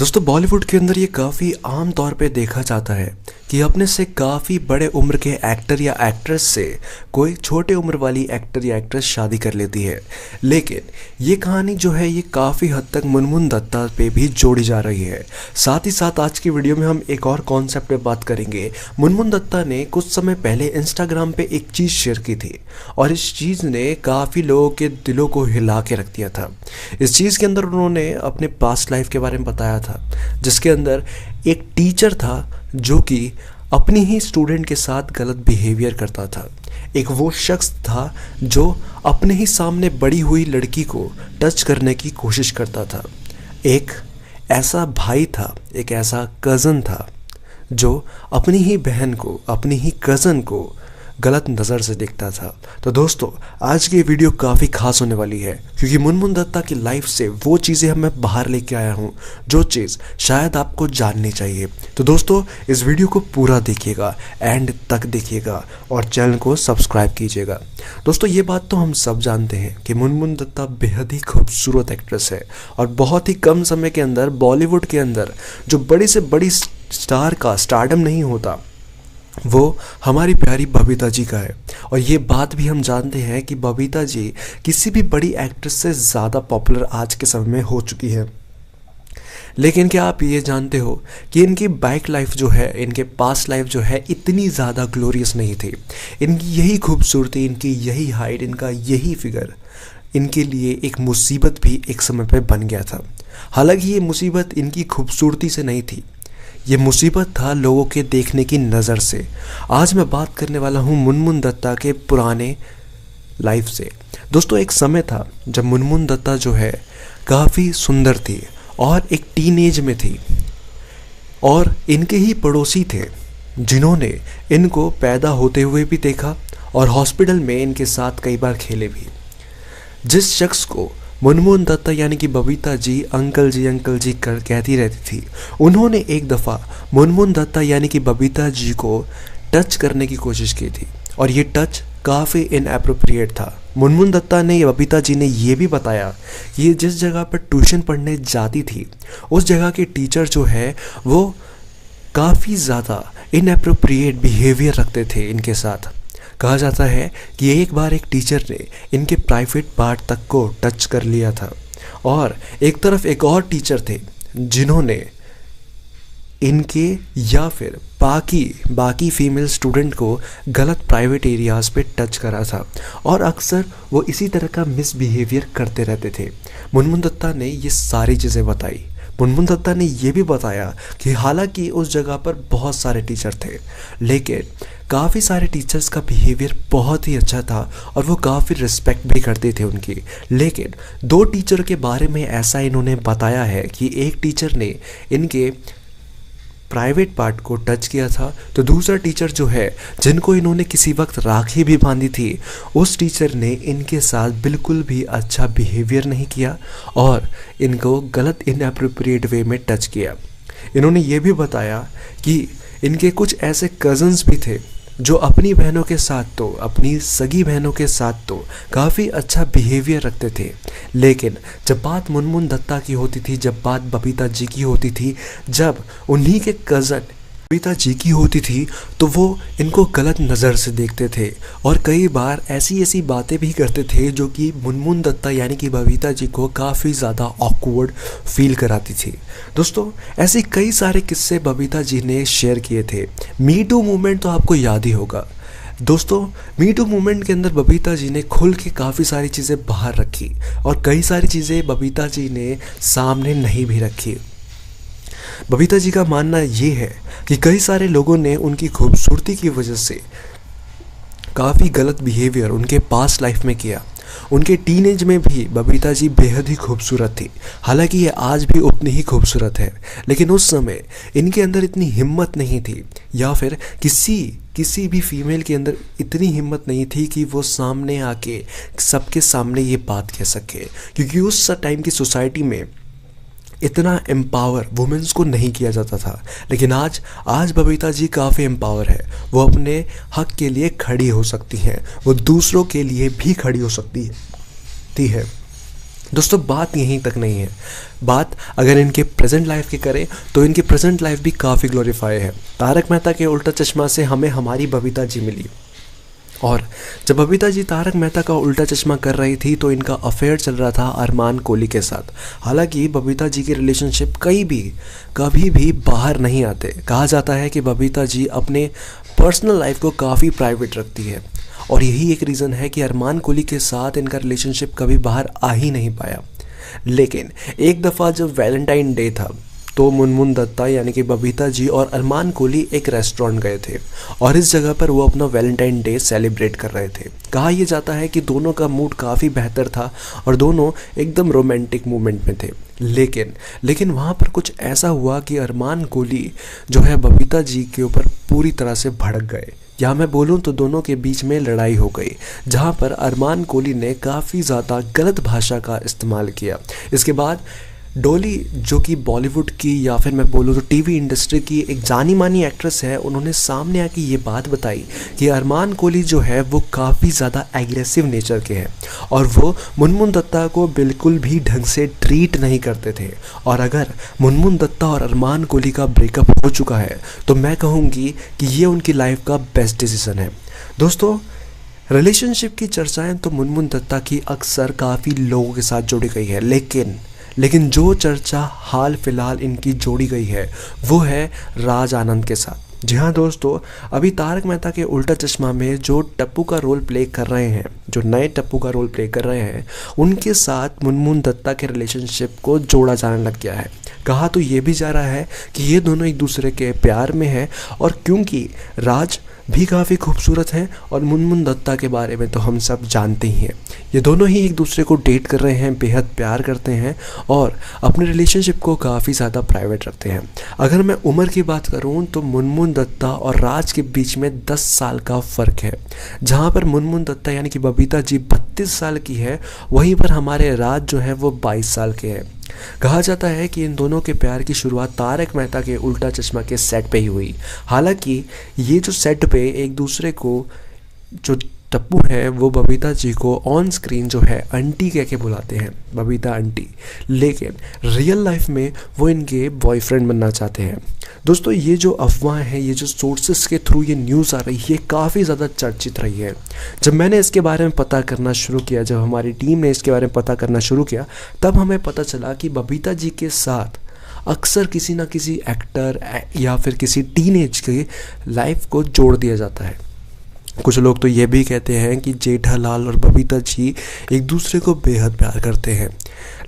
दोस्तों बॉलीवुड के अंदर ये काफ़ी आम तौर पे देखा जाता है कि अपने से काफ़ी बड़े उम्र के एक्टर या एक्ट्रेस से कोई छोटे उम्र वाली एक्टर या एक्ट्रेस शादी कर लेती है। लेकिन ये कहानी जो है ये काफ़ी हद तक मुनमुन दत्ता पे भी जोड़ी जा रही है। साथ ही साथ आज की वीडियो में हम एक और कॉन्सेप्ट पे बात करेंगे। मुनमुन दत्ता ने कुछ समय पहले इंस्टाग्राम पे एक चीज़ शेयर की थी और इस चीज़ ने काफ़ी लोगों के दिलों को हिला के रख दिया था। इस चीज़ के अंदर उन्होंने अपने पास्ट लाइफ के बारे में बताया था, जिसके अंदर एक टीचर था जो कि अपनी ही स्टूडेंट के साथ गलत बिहेवियर करता था। एक वो शख्स था जो अपने ही सामने बड़ी हुई लड़की को टच करने की कोशिश करता था। एक ऐसा भाई था, एक ऐसा कज़न था जो अपनी ही बहन को, अपनी ही कज़न को गलत नज़र से देखता था। तो दोस्तों आज की वीडियो काफ़ी खास होने वाली है क्योंकि मुनमुन दत्ता की लाइफ से वो चीज़ें मैं बाहर लेके आया हूँ जो चीज़ शायद आपको जाननी चाहिए। तो दोस्तों इस वीडियो को पूरा देखिएगा, एंड तक देखिएगा और चैनल को सब्सक्राइब कीजिएगा। दोस्तों ये बात तो हम सब जानते हैं कि मुनमुन दत्ता बेहद ही खूबसूरत एक्ट्रेस है और बहुत ही कम समय के अंदर बॉलीवुड के अंदर जो बड़ी से बड़ी स्टार का स्टारडम नहीं होता वो हमारी प्यारी बबीता जी का है। और ये बात भी हम जानते हैं कि बबीता जी किसी भी बड़ी एक्ट्रेस से ज़्यादा पॉपुलर आज के समय में हो चुकी है। लेकिन क्या आप ये जानते हो कि इनकी बैक लाइफ जो है, इनके पास्ट लाइफ जो है इतनी ज़्यादा ग्लोरियस नहीं थी। इनकी यही खूबसूरती, इनकी यही हाइट, इनका यही फिगर इनके लिए एक मुसीबत भी एक समय पे बन गया था। हालांकि ये मुसीबत इनकी खूबसूरती से नहीं थी, ये मुसीबत था लोगों के देखने की नज़र से। आज मैं बात करने वाला हूँ मुनमुन दत्ता के पुराने लाइफ से। दोस्तों एक समय था जब मुनमुन दत्ता जो है काफ़ी सुंदर थी और एक टीनेज में थी और इनके ही पड़ोसी थे जिन्होंने इनको पैदा होते हुए भी देखा और हॉस्पिटल में इनके साथ कई बार खेले भी। जिस शख्स को मुनमुन दत्ता यानी कि बबीता जी अंकल जी कर कहती रहती थी, उन्होंने एक दफ़ा मुनमुन दत्ता यानी कि बबीता जी को टच करने की कोशिश की थी और ये टच काफ़ी इनएप्रोप्रिएट था। मुनमुन दत्ता ने, बबीता जी ने ये भी बताया कि ये जिस जगह पर ट्यूशन पढ़ने जाती थी उस जगह के टीचर जो है वो काफ़ी ज़्यादा इनएप्रोप्रिएट बिहेवियर रखते थे इनके साथ। कहा जाता है कि एक बार एक टीचर ने इनके प्राइवेट पार्ट तक को टच कर लिया था और एक तरफ एक और टीचर थे जिन्होंने इनके या फिर बाकी फीमेल स्टूडेंट को गलत प्राइवेट एरियाज़ पे टच करा था और अक्सर वो इसी तरह का मिसबिहेवियर करते रहते थे। मुनमुन दत्ता ने ये सारी चीज़ें बताई। मुनमुन दत्ता ने ये भी बताया कि हालांकि उस जगह पर बहुत सारे टीचर थे लेकिन काफ़ी सारे टीचर्स का बिहेवियर बहुत ही अच्छा था और वो काफ़ी रिस्पेक्ट भी करते थे उनकी। लेकिन दो टीचर के बारे में ऐसा इन्होंने बताया है कि एक टीचर ने इनके प्राइवेट पार्ट को टच किया था तो दूसरा टीचर जो है जिनको इन्होंने किसी वक्त राखी भी बांधी थी उस टीचर ने इनके साथ बिल्कुल भी अच्छा बिहेवियर नहीं किया और इनको गलत इनएप्रोप्रिएट वे में टच किया। इन्होंने ये भी बताया कि इनके कुछ ऐसे कज़न्स भी थे जो अपनी बहनों के साथ तो, अपनी सगी बहनों के साथ तो काफ़ी अच्छा बिहेवियर रखते थे, लेकिन जब बात मुनमुन दत्ता की होती थी, जब बात बबीता जी की होती थी, जब उन्हीं के कज़न बबीता जी की होती थी तो वो इनको गलत नज़र से देखते थे और कई बार ऐसी बातें भी करते थे जो कि मुनमुन दत्ता यानी कि बबीता जी को काफ़ी ज़्यादा ऑकवर्ड फील कराती थी। दोस्तों ऐसे कई सारे किस्से बबीता जी ने शेयर किए थे। मी टू मूवमेंट तो आपको याद ही होगा। दोस्तों मी टू मूवमेंट के अंदर बबीता जी ने खुल के काफ़ी सारी चीज़ें बाहर रखी और कई सारी चीज़ें बबीता जी ने सामने नहीं भी रखी। बबीता जी का मानना ये है कि कई सारे लोगों ने उनकी खूबसूरती की वजह से काफ़ी गलत बिहेवियर उनके पास्ट लाइफ में किया। उनके टीनेज में भी बबीता जी बेहद ही खूबसूरत थी, हालांकि ये आज भी उतनी ही खूबसूरत है, लेकिन उस समय इनके अंदर इतनी हिम्मत नहीं थी या फिर किसी भी फीमेल के अंदर इतनी हिम्मत नहीं थी कि वो सामने आके सबके सामने ये बात कह सके, क्योंकि उस टाइम की सोसाइटी में इतना एम्पावर वुमेन्स को नहीं किया जाता था। लेकिन आज बबीता जी काफ़ी एम्पावर है। वो अपने हक के लिए खड़ी हो सकती हैं, वो दूसरों के लिए भी खड़ी हो सकती है। दोस्तों बात यहीं तक नहीं है, बात अगर इनके प्रेजेंट लाइफ की करें तो इनकी प्रेजेंट लाइफ भी काफ़ी ग्लोरीफाई है। तारक मेहता के उल्टा चश्मा से हमें हमारी बबीता जी मिली, और जब बबीता जी तारक मेहता का उल्टा चश्मा कर रही थी तो इनका अफेयर चल रहा था अरमान कोहली के साथ। हालांकि बबीता जी की रिलेशनशिप कभी भी बाहर नहीं आते। कहा जाता है कि बबीता जी अपने पर्सनल लाइफ को काफ़ी प्राइवेट रखती है, और यही एक रीज़न है कि अरमान कोहली के साथ इनका रिलेशनशिप कभी बाहर आ ही नहीं पाया। लेकिन एक दफ़ा जब वैलेंटाइन डे था तो मुनमुन दत्ता यानी कि बबीता जी और अरमान कोहली एक रेस्टोरेंट गए थे, और इस जगह पर वो अपना वैलेंटाइन डे सेलिब्रेट कर रहे थे। कहा यह जाता है कि दोनों का मूड काफ़ी बेहतर था और दोनों एकदम रोमांटिक मूवमेंट में थे। लेकिन वहाँ पर कुछ ऐसा हुआ कि अरमान कोहली जो है बबीता जी के ऊपर पूरी तरह से भड़क गए, या मैं बोलूं तो दोनों के बीच में लड़ाई हो गई, जहां पर अरमान कोहली ने काफ़ी ज़्यादा गलत भाषा का इस्तेमाल किया। इसके बाद डॉली, जो कि बॉलीवुड की या फिर मैं बोलूँ तो टीवी इंडस्ट्री की एक जानी मानी एक्ट्रेस है, उन्होंने सामने आके ये बात बताई कि अरमान कोहली जो है वो काफ़ी ज़्यादा एग्रेसिव नेचर के हैं और वो मुनमुन दत्ता को बिल्कुल भी ढंग से ट्रीट नहीं करते थे। और अगर मुनमुन दत्ता और अरमान कोहली का ब्रेकअप हो चुका है तो मैं कहूँगी कि ये उनकी लाइफ का बेस्ट डिसीज़न है। दोस्तों, रिलेशनशिप की चर्चाएँ तो मुनमुन दत्ता की अक्सर काफ़ी लोगों के साथ जुड़ी गई है, लेकिन जो चर्चा हाल फिलहाल इनकी जोड़ी गई है वो है राज आनंद के साथ। जी हाँ दोस्तों, अभी तारक मेहता के उल्टा चश्मा में जो टप्पू का रोल प्ले कर रहे हैं, जो नए टप्पू का रोल प्ले कर रहे हैं, उनके साथ मुनमुन दत्ता के रिलेशनशिप को जोड़ा जाने लग गया है। कहा तो ये भी जा रहा है कि ये दोनों एक दूसरे के प्यार में हैं, और क्योंकि राज भी काफ़ी खूबसूरत हैं और मुनमुन दत्ता के बारे में तो हम सब जानते ही हैं, ये दोनों ही एक दूसरे को डेट कर रहे हैं, बेहद प्यार करते हैं और अपने रिलेशनशिप को काफ़ी ज़्यादा प्राइवेट रखते हैं। अगर मैं उम्र की बात करूं तो मुनमुन दत्ता और राज के बीच में 10 साल का फ़र्क है। जहां पर मुनमुन दत्ता यानी कि बबीता जी 32 साल की है, वहीं पर हमारे राज जो है वो 22 साल के हैं। कहा जाता है कि इन दोनों के प्यार की शुरुआत तारक मेहता के उल्टा चश्मा के सेट पे ही हुई। हालांकि ये जो सेट पे एक दूसरे को, जो टप्पू है वो बबीता जी को ऑन स्क्रीन जो है आंटी कह के बुलाते हैं, बबीता आंटी, लेकिन रियल लाइफ में वो इनके बॉयफ्रेंड बनना चाहते हैं। दोस्तों, ये जो अफवाह है, ये जो सोर्सेस के थ्रू ये न्यूज़ आ रही है, काफ़ी ज़्यादा चर्चित रही है। जब मैंने इसके बारे में पता करना शुरू किया, जब हमारी टीम ने इसके बारे में पता करना शुरू किया, तब हमें पता चला कि बबीता जी के साथ अक्सर किसी ना किसी एक्टर या फिर किसी टीनेज के लाइफ को जोड़ दिया जाता है। कुछ लोग तो ये भी कहते हैं कि जेठालाल और बबीता जी एक दूसरे को बेहद प्यार करते हैं,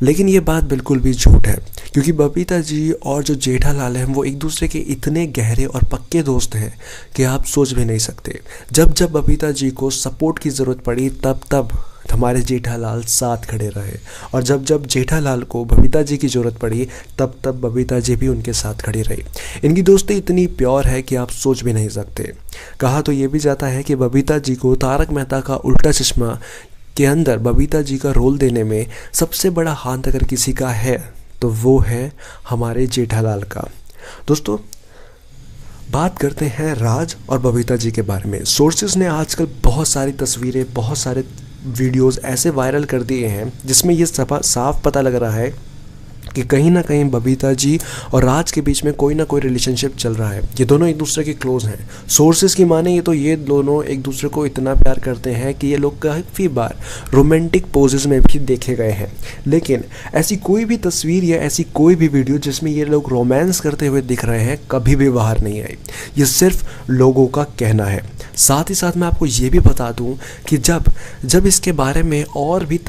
लेकिन ये बात बिल्कुल भी झूठ है, क्योंकि बबीता जी और जो जेठालाल हैं वो एक दूसरे के इतने गहरे और पक्के दोस्त हैं कि आप सोच भी नहीं सकते। जब जब बबीता जी को सपोर्ट की ज़रूरत पड़ी तब तब हमारे जेठालाल साथ खड़े रहे, और जब जब जेठालाल को बबीता जी की ज़रूरत पड़ी तब तब बबीता जी भी उनके साथ खड़ी रही। इनकी दोस्ती इतनी प्योर है कि आप सोच भी नहीं सकते। कहा तो ये भी जाता है कि बबीता जी को तारक मेहता का उल्टा चश्मा के अंदर बबीता जी का रोल देने में सबसे बड़ा हाथ अगर किसी का है तो वो है हमारे जेठालाल का। दोस्तों, बात करते हैं राज और बबीता जी के बारे में। सोर्सेज ने आजकल बहुत सारी तस्वीरें, बहुत सारे वीडियोस ऐसे वायरल कर दिए हैं जिसमें ये साफ पता लग रहा है कि कहीं ना कहीं बबीता जी और राज के बीच में कोई ना कोई रिलेशनशिप चल रहा है। ये दोनों एक दूसरे के क्लोज हैं। सोर्सेज की माने ये तो ये दोनों एक दूसरे को इतना प्यार करते हैं कि ये लोग काफ़ी बार रोमांटिक पोजेस में भी देखे गए हैं, लेकिन ऐसी कोई भी तस्वीर या ऐसी कोई भी वीडियो जिसमें ये लोग रोमांस करते हुए दिख रहे हैं कभी भी बाहर नहीं आई। ये सिर्फ लोगों का कहना है। साथ ही साथ मैं आपको ये भी बता दूं कि जब इसके बारे में और भी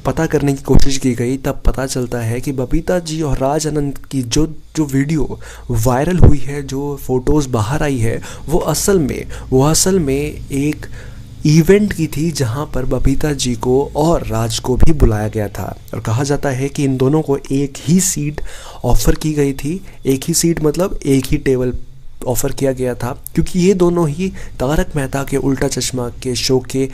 पता करने की कोशिश की गई तब पता चलता है कि बबीता जी और राज आनंद की जो वीडियो वायरल हुई है, जो फ़ोटोज़ बाहर आई है, वो असल में एक इवेंट की थी जहां पर बबीता जी को और राज को भी बुलाया गया था। और कहा जाता है कि इन दोनों को एक ही सीट ऑफ़र की गई थी। एक ही सीट मतलब एक ही टेबल ऑफ़र किया गया था, क्योंकि ये दोनों ही तारक मेहता के उल्टा चश्मा के शो के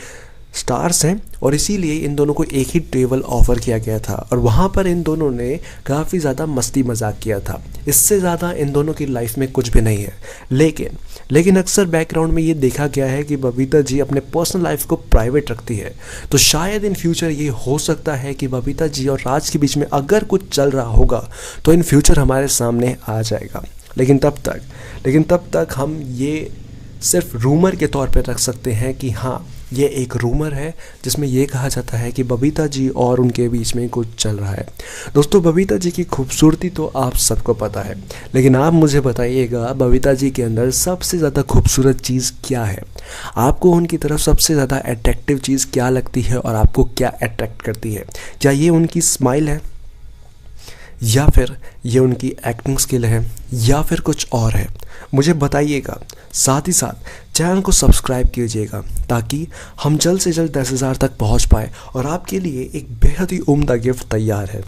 स्टार्स हैं और इसीलिए इन दोनों को एक ही टेबल ऑफ़र किया गया था और वहाँ पर इन दोनों ने काफ़ी ज़्यादा मस्ती मजाक किया था। इससे ज़्यादा इन दोनों की लाइफ में कुछ भी नहीं है। लेकिन अक्सर बैकग्राउंड में ये देखा गया है कि बबीता जी अपने पर्सनल लाइफ को प्राइवेट रखती है। तो शायद इन फ्यूचर ये हो सकता है कि बबीता जी और राज के बीच में अगर कुछ चल रहा होगा तो इन फ्यूचर हमारे सामने आ जाएगा। लेकिन तब तक हम ये सिर्फ रूमर के तौर पर रख सकते हैं कि हाँ, ये एक रूमर है जिसमें ये कहा जाता है कि बबीता जी और उनके बीच में कुछ चल रहा है। दोस्तों, बबीता जी की खूबसूरती तो आप सबको पता है, लेकिन आप मुझे बताइएगा बबीता जी के अंदर सबसे ज़्यादा खूबसूरत चीज़ क्या है? आपको उनकी तरफ सबसे ज़्यादा अट्रैक्टिव चीज़ क्या लगती है और आपको क्या अट्रैक्ट करती है? क्या ये उनकी स्माइल है, या फिर ये उनकी एक्टिंग स्किल है, या फिर कुछ और है? मुझे बताइएगा। साथ ही साथ चैनल को सब्सक्राइब कीजिएगा ताकि हम जल्द से जल्द 10,000 तक पहुंच पाए और आपके लिए एक बेहद ही उम्दा गिफ्ट तैयार है।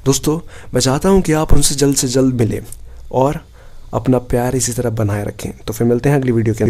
दोस्तों, मैं चाहता हूं कि आप उनसे जल्द से जल्द मिलें और अपना प्यार इसी तरह बनाए रखें। तो फिर मिलते हैं अगली वीडियो के